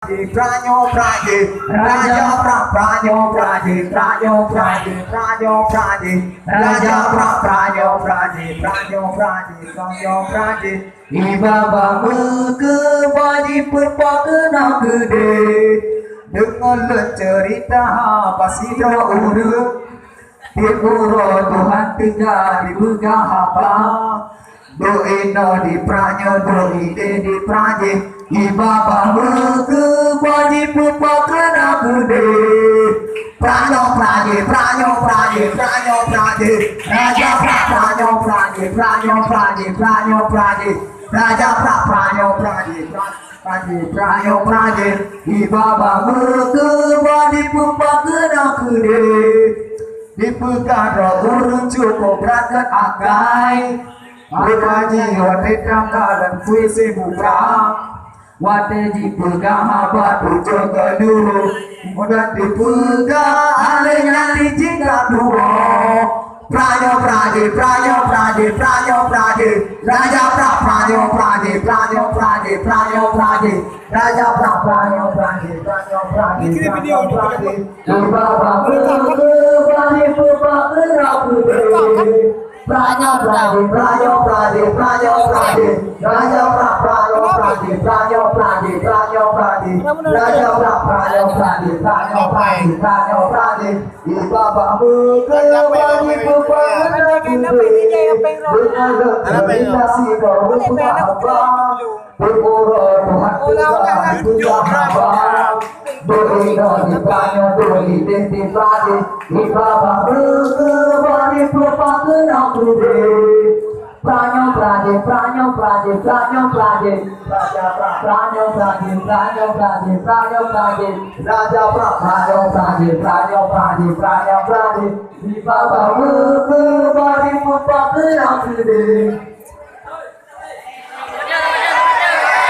Pranyo Praje, Raja Pranyo Praje, Pranyo Praje, Pranyo Praje, Raja Pranyo Praje, Pranyo Praje, Pranyo Praje. Iba bawa ke baji perpakna gede, dengan cerita pasti urut. Dipuro Tuhan tinggal di buga haba, doino di Pranyo, doide di Praje. Iba bawa ke baji perpakna gede, Pranyo Praje, Pranyo Praje, Pranyo Praje, Raja Pranyo Praje, Pranyo Praje, Pranyo Praje, Raja Pranyo Praje, Pranyo Praje. Iba bawa ke baji perpakna gede, di pegara urun cukup berangkat agai, berkaji wate tanggalan puisi buka. Wate dipegang batu jaga dulu, mudah dipegang alenya dijingga dulu. Pranyo Praje, Pranyo Praje, Pranyo Praje, Raja Pranyo Praje, Pranyo Praje, Pranyo Praje, Raja Pranyo Praje, Pranyo Praje, Pranyo Praje. Baba Praje Pranyo Praje, Pranyo Praje, Pranyo Praje, Raja Pranyo Praje, Pranyo Praje, Pranyo Praje, Raja Pranyo Praje, Pranyo Praje, Pranyo Praje. Baba Pranyo Praje, Pranyo Praje, Pranyo Praje, Raja Pranyo Praje, Pranyo Praje, Pranyo Praje, Raja Pranyo Praje, Pranyo Praje, Pranyo Praje. Di bawah bari pupa kerang gede.